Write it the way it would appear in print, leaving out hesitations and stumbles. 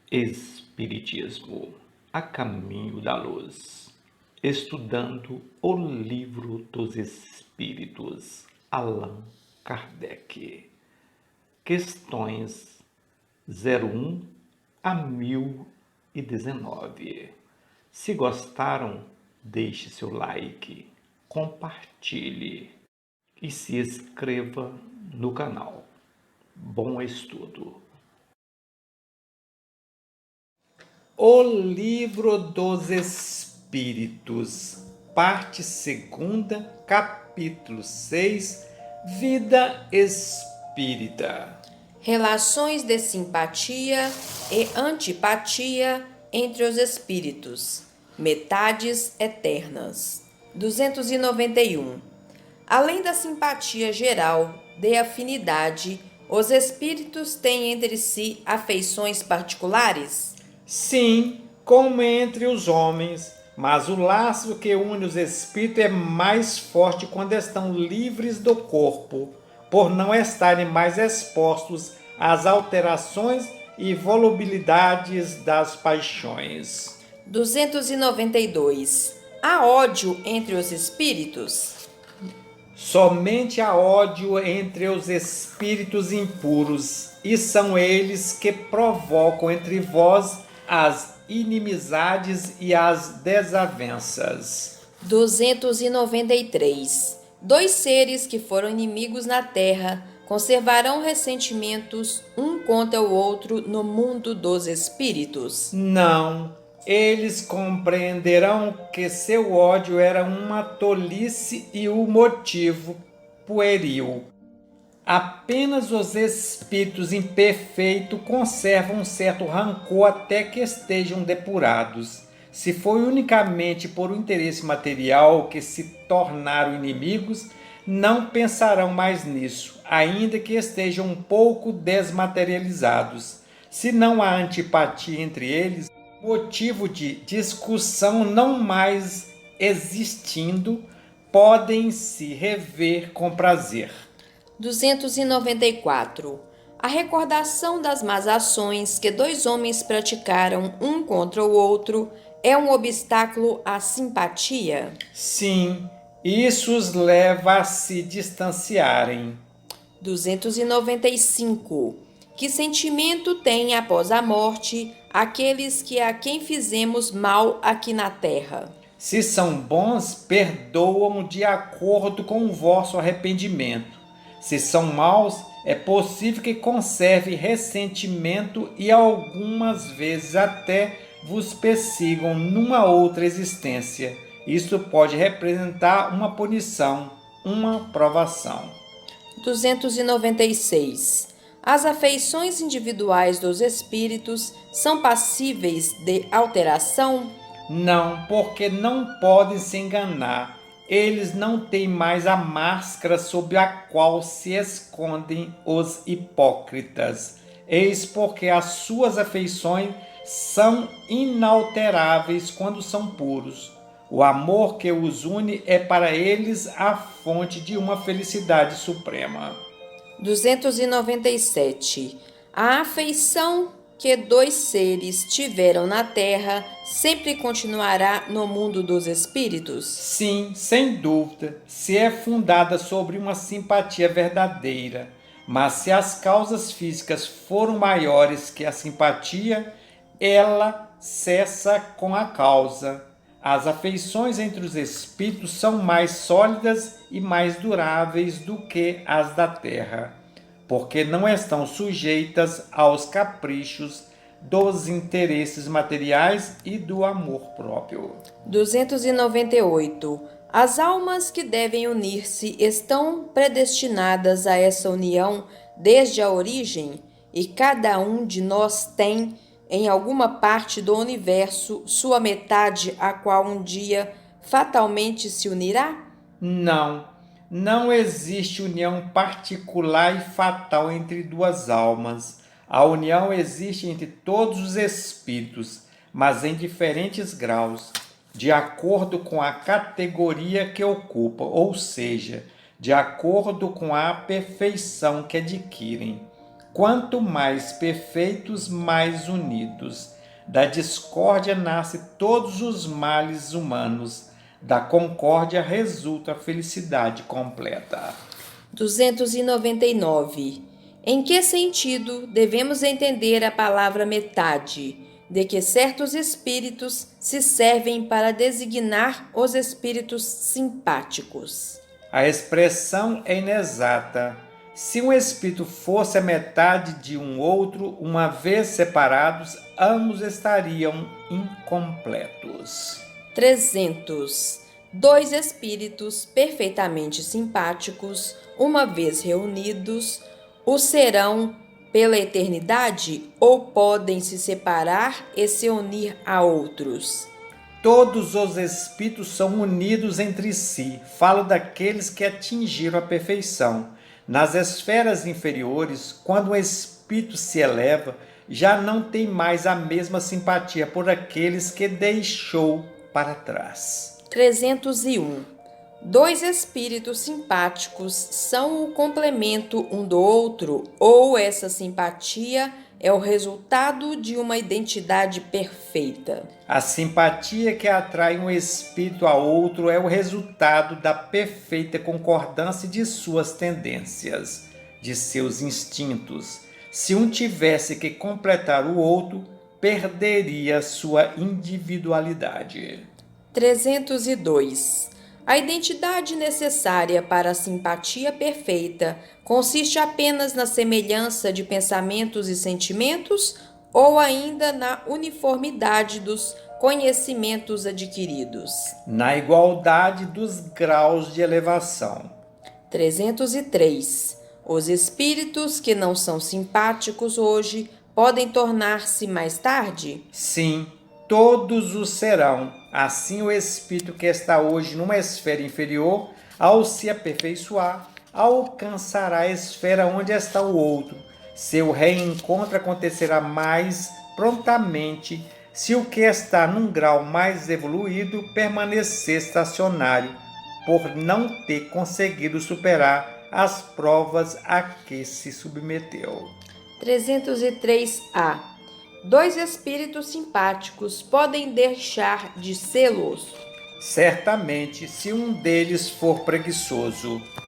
Espiritismo, a caminho da luz. Estudando o Livro dos Espíritos, Allan Kardec. Questões 01 a 1019. Se gostaram, deixe seu like, compartilhe e se inscreva no canal. Bom estudo. O Livro dos Espíritos, parte 2, capítulo 6, Vida Espírita. Relações de simpatia e antipatia entre os espíritos. Metades eternas. 291. Além da simpatia geral de afinidade, os espíritos têm entre si afeições particulares? Sim, como entre os homens, mas o laço que une os espíritos é mais forte quando estão livres do corpo, por não estarem mais expostos às alterações e volubilidades das paixões. 292. Há ódio entre os espíritos? Somente há ódio entre os espíritos impuros, e são eles que provocam entre vós as inimizades e as desavenças. 293. Dois seres que foram inimigos na terra conservarão ressentimentos um contra o outro no mundo dos espíritos? Não, eles compreenderão que seu ódio era uma tolice e o motivo pueril. Apenas os espíritos imperfeitos conservam um certo rancor até que estejam depurados. Se foi unicamente por um interesse material que se tornaram inimigos, não pensarão mais nisso, ainda que estejam um pouco desmaterializados. Se não há antipatia entre eles, motivo de discussão não mais existindo, podem se rever com prazer. 294. A recordação das más ações que dois homens praticaram um contra o outro é um obstáculo à simpatia? Sim, isso os leva a se distanciarem. 295. Que sentimento têm após a morte aqueles que a quem fizemos mal aqui na terra? Se são bons, perdoam de acordo com o vosso arrependimento. Se são maus, é possível que conserve ressentimento e algumas vezes até vos persigam numa outra existência. Isso pode representar uma punição, uma provação. 296. As afeições individuais dos espíritos são passíveis de alteração? Não, porque não podem se enganar. Eles não têm mais a máscara sob a qual se escondem os hipócritas. Eis porque as suas afeições são inalteráveis quando são puros. O amor que os une é para eles a fonte de uma felicidade suprema. 297. A afeição que dois seres tiveram na terra sempre continuará no mundo dos espíritos? Sim, sem dúvida, se é fundada sobre uma simpatia verdadeira. Mas se as causas físicas foram maiores que a simpatia, ela cessa com a causa. As afeições entre os espíritos são mais sólidas e mais duráveis do que as da terra, porque não estão sujeitas aos caprichos dos interesses materiais e do amor próprio. 298. As almas que devem unir-se estão predestinadas a essa união desde a origem, e cada um de nós tem, em alguma parte do universo, sua metade a qual um dia fatalmente se unirá? Não existe união particular e fatal entre duas almas. A união existe entre todos os espíritos, mas em diferentes graus, de acordo com a categoria que ocupa, ou seja, de acordo com a perfeição que adquirem. Quanto mais perfeitos, mais unidos. Da discórdia nasce todos os males humanos. Da concórdia resulta a felicidade completa. 299. Em que sentido devemos entender a palavra metade, de que certos espíritos se servem para designar os espíritos simpáticos? A expressão é inexata. Se um espírito fosse a metade de um outro, uma vez separados, ambos estariam incompletos. 300. Dois espíritos perfeitamente simpáticos, uma vez reunidos, o serão pela eternidade ou podem se separar e se unir a outros? Todos os espíritos são unidos entre si. Falo daqueles que atingiram a perfeição. Nas esferas inferiores, quando um espírito se eleva, já não tem mais a mesma simpatia por aqueles que deixou para trás. 301. Dois espíritos simpáticos são o complemento um do outro, ou essa simpatia é o resultado de uma identidade perfeita? A simpatia que atrai um espírito a outro é o resultado da perfeita concordância de suas tendências, de seus instintos. Se um tivesse que completar o outro, perderia sua individualidade. 302. A identidade necessária para a simpatia perfeita consiste apenas na semelhança de pensamentos e sentimentos ou ainda na uniformidade dos conhecimentos adquiridos? Na igualdade dos graus de elevação. 303. Os espíritos que não são simpáticos hoje podem tornar-se mais tarde? Sim, todos o serão. Assim, o espírito que está hoje numa esfera inferior, ao se aperfeiçoar, alcançará a esfera onde está o outro. Seu reencontro acontecerá mais prontamente se o que está num grau mais evoluído permanecer estacionário, por não ter conseguido superar as provas a que se submeteu. 303A. Dois espíritos simpáticos podem deixar de sê-los? Certamente, se um deles for preguiçoso.